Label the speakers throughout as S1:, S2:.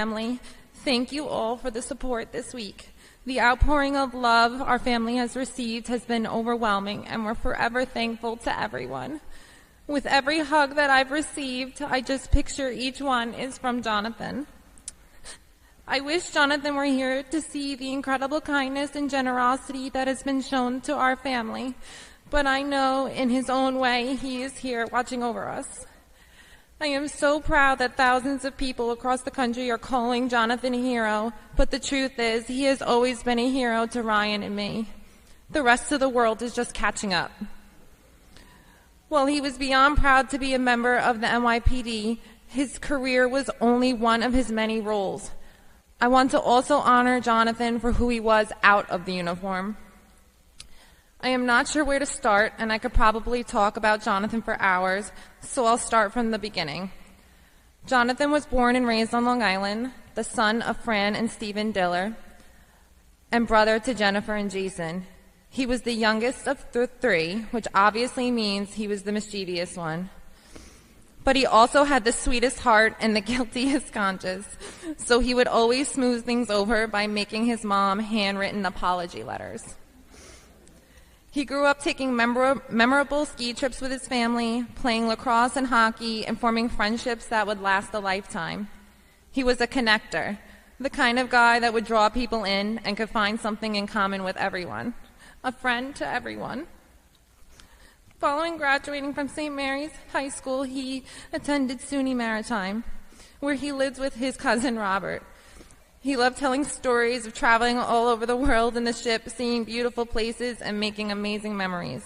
S1: Family, thank you all for the support this week. The outpouring of love our family has received has been overwhelming, and we're forever thankful to everyone. With every hug that I've received, I just picture each one is from Jonathan. I wish Jonathan were here to see the incredible kindness and generosity that has been shown to our family, but I know in his own way he is here watching over us. I am so proud that thousands of people across the country are calling Jonathan a hero, but the truth is he has always been a hero to Ryan and me. The rest of the world is just catching up. While he was beyond proud to be a member of the NYPD, his career was only one of his many roles. I want to also honor Jonathan for who he was out of the uniform. I am not sure where to start, and I could probably talk about Jonathan for hours, so I'll start from the beginning. Jonathan was born and raised on Long Island, the son of Fran and Stephen Diller, and brother to Jennifer and Jason. He was the youngest of the three, which obviously means he was the mischievous one. But he also had the sweetest heart and the guiltiest conscience, so he would always smooth things over by making his mom handwritten apology letters. He grew up taking memorable ski trips with his family, playing lacrosse and hockey, and forming friendships that would last a lifetime. He was a connector, the kind of guy that would draw people in and could find something in common with everyone, a friend to everyone. Following graduating from St. Mary's High School, he attended SUNY Maritime, where he lived with his cousin Robert. He loved telling stories of traveling all over the world in the ship, seeing beautiful places, and making amazing memories.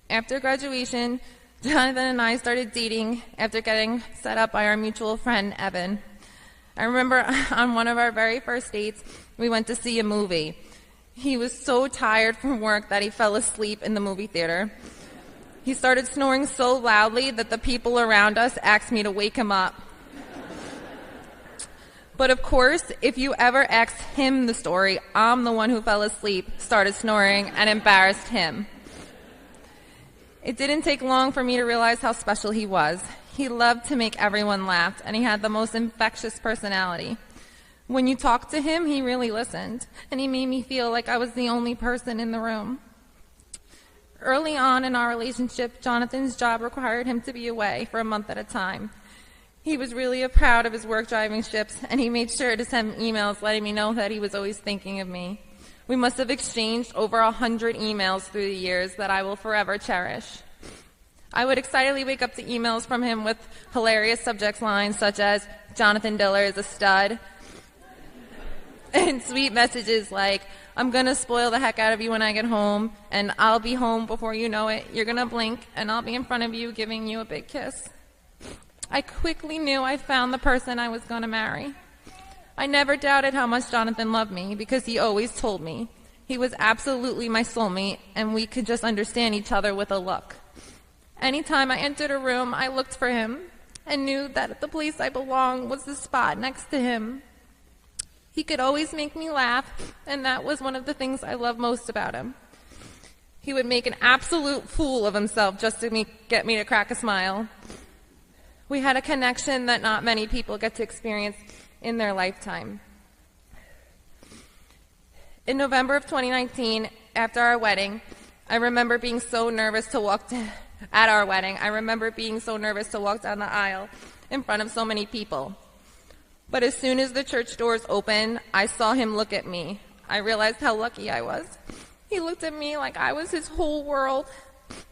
S1: After graduation, Jonathan and I started dating after getting set up by our mutual friend, Evan. I remember on one of our very first dates, we went to see a movie. He was so tired from work that he fell asleep in the movie theater. He started snoring so loudly that the people around us asked me to wake him up. But of course, if you ever asked him the story, I'm the one who fell asleep, started snoring, and embarrassed him. It didn't take long for me to realize how special he was. He loved to make everyone laugh, and he had the most infectious personality. When you talked to him, he really listened, and he made me feel like I was the only person in the room. Early on in our relationship, Jonathan's job required him to be away for a month at a time. He was really proud of his work driving ships, and he made sure to send emails letting me know that he was always thinking of me. We must have exchanged over 100 emails through the years that I will forever cherish. I would excitedly wake up to emails from him with hilarious subject lines such as, "Jonathan Diller is a stud," and sweet messages like, "I'm going to spoil the heck out of you when I get home, and I'll be home before you know it. You're going to blink, and I'll be in front of you giving you a big kiss." I quickly knew I found the person I was going to marry. I never doubted how much Jonathan loved me because he always told me. He was absolutely my soulmate, and we could just understand each other with a look. Anytime I entered a room, I looked for him and knew that the place I belonged was the spot next to him. He could always make me laugh, and that was one of the things I loved most about him. He would make an absolute fool of himself just to get me to crack a smile. We had a connection that not many people get to experience in their lifetime. In November of 2019, after our wedding, I remember being so nervous to walk at our wedding. I remember being so nervous to walk down the aisle in front of so many people. But as soon as the church doors opened, I saw him look at me. I realized how lucky I was. He looked at me like I was his whole world,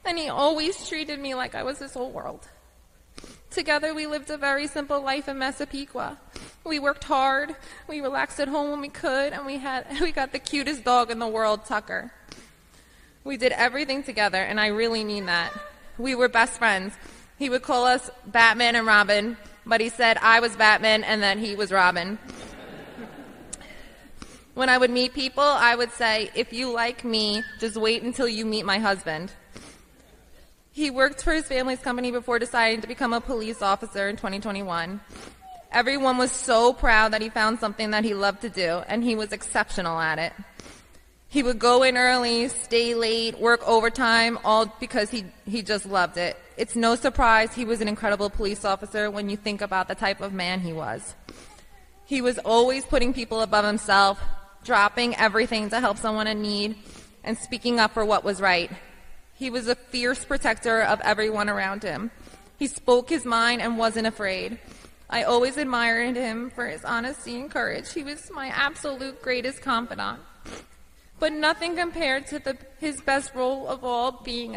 S1: and he always treated me like I was his whole world. Together, we lived a very simple life in Massapequa. We worked hard, we relaxed at home when we could, and we got the cutest dog in the world, Tucker. We did everything together, and I really mean that. We were best friends. He would call us Batman and Robin, but he said I was Batman and that he was Robin. When I would meet people, I would say, "If you like me, just wait until you meet my husband." He worked for his family's company before deciding to become a police officer in 2021. Everyone was so proud that he found something that he loved to do, and he was exceptional at it. He would go in early, stay late, work overtime, all because he just loved it. It's no surprise he was an incredible police officer when you think about the type of man he was. He was always putting people above himself, dropping everything to help someone in need, and speaking up for what was right. He was a fierce protector of everyone around him. He spoke his mind and wasn't afraid. I always admired him for his honesty and courage. He was my absolute greatest confidant. But nothing compared to his best role of all, being